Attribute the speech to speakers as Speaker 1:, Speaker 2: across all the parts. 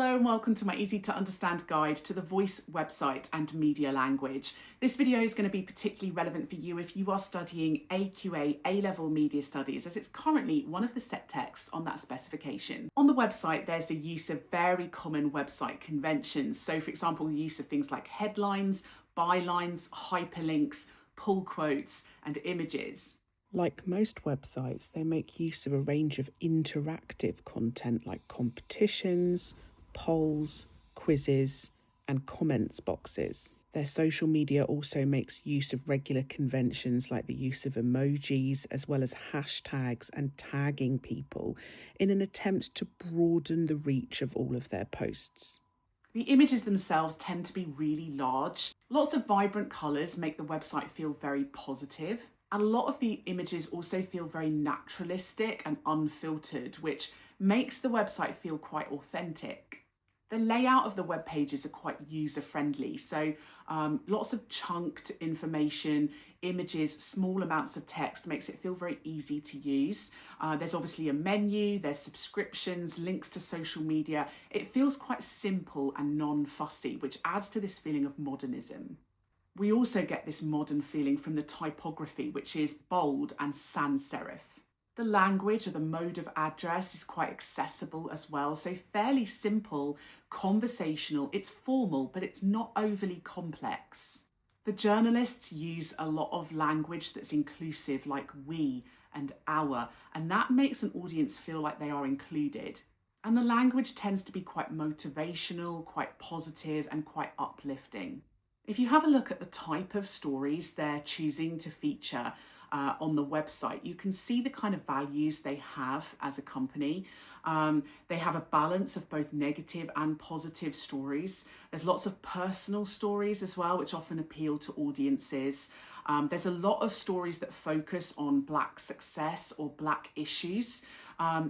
Speaker 1: Hello and welcome to my easy to understand guide to the Voice website and media language. This video is going to be particularly relevant for you if you are studying AQA A-level media studies, as it's currently one of the set texts on that specification. On the website, there's the use of very common website conventions. So for example, the use of things like headlines, bylines, hyperlinks, pull quotes, and images.
Speaker 2: Like most websites, they make use of a range of interactive content like competitions, polls, quizzes, and comments boxes. Their social media also makes use of regular conventions like the use of emojis, as well as hashtags and tagging people in an attempt to broaden the reach of all of their posts.
Speaker 1: The images themselves tend to be really large. Lots of vibrant colours make the website feel very positive. And a lot of the images also feel very naturalistic and unfiltered, which makes the website feel quite authentic. The layout of the web pages are quite user-friendly, so lots of chunked information, images, small amounts of text makes it feel very easy to use. There's obviously a menu, there's subscriptions, links to social media. It feels quite simple and non-fussy, which adds to this feeling of modernism. We also get this modern feeling from the typography, which is bold and sans serif. The language or the mode of address is quite accessible as well, so fairly simple, conversational. It's formal, but it's not overly complex. The journalists use a lot of language that's inclusive, like we and our, and that makes an audience feel like they are included. And the language tends to be quite motivational, quite positive, and quite uplifting. If you have a look at the type of stories they're choosing to feature on the website, you can see the kind of values they have as a company. They have a balance of both negative and positive stories. There's lots of personal stories as well, which often appeal to audiences. There's a lot of stories that focus on Black success or Black issues.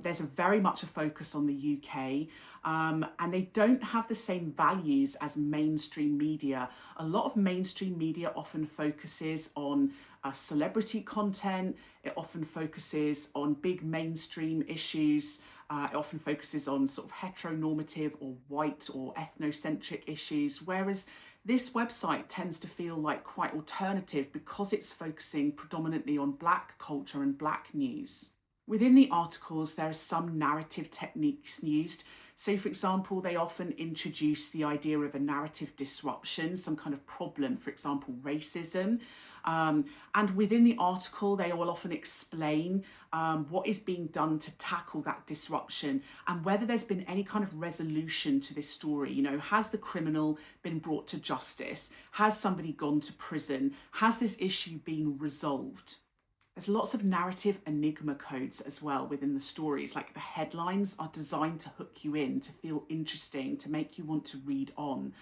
Speaker 1: There's very much a focus on the UK, and they don't have the same values as mainstream media. A lot of mainstream media often focuses on celebrity content. It often focuses on big mainstream issues. It often focuses on sort of heteronormative or white or ethnocentric issues, whereas this website tends to feel like quite alternative because it's focusing predominantly on Black culture and Black news. Within the articles, there are some narrative techniques used. So for example, they often introduce the idea of a narrative disruption, some kind of problem, for example, racism. And within the article, they will often explain what is being done to tackle that disruption and whether there's been any kind of resolution to this story. You know, has the criminal been brought to justice? Has somebody gone to prison? Has this issue been resolved? There's lots of narrative enigma codes as well within the stories, like the headlines are designed to hook you in, to feel interesting, to make you want to read on.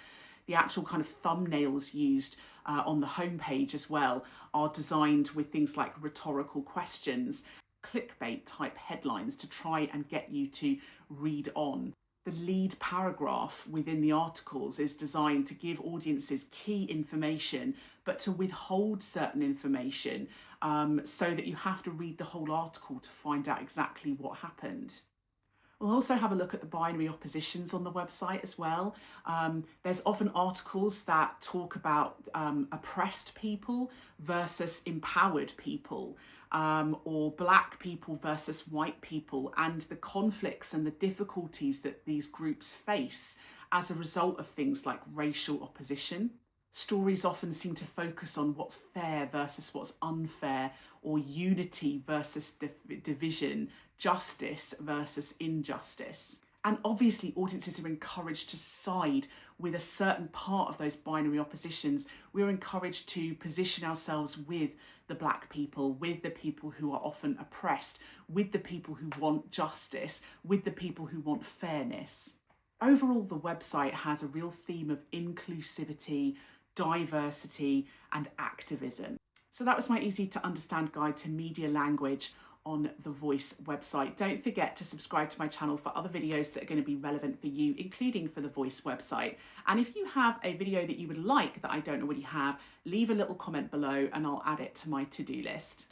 Speaker 1: The actual kind of thumbnails used on the homepage as well are designed with things like rhetorical questions, clickbait type headlines to try and get you to read on. The lead paragraph within the articles is designed to give audiences key information, but to withhold certain information so that you have to read the whole article to find out exactly what happened. We'll also have a look at the binary oppositions on the website as well. There's often articles that talk about oppressed people versus empowered people, or Black people versus white people, and the conflicts and the difficulties that these groups face as a result of things like racial opposition. Stories often seem to focus on what's fair versus what's unfair, or unity versus division, justice versus injustice. And obviously audiences are encouraged to side with a certain part of those binary oppositions. We're encouraged to position ourselves with the Black people, with the people who are often oppressed, with the people who want justice, with the people who want fairness. Overall, the website has a real theme of inclusivity, diversity, and activism. So that was my easy to understand guide to media language on the Voice website. Don't forget to subscribe to my channel for other videos that are going to be relevant for you, including for the Voice website. And if you have a video that you would like that I don't already have, leave a little comment below and I'll add it to my to-do list.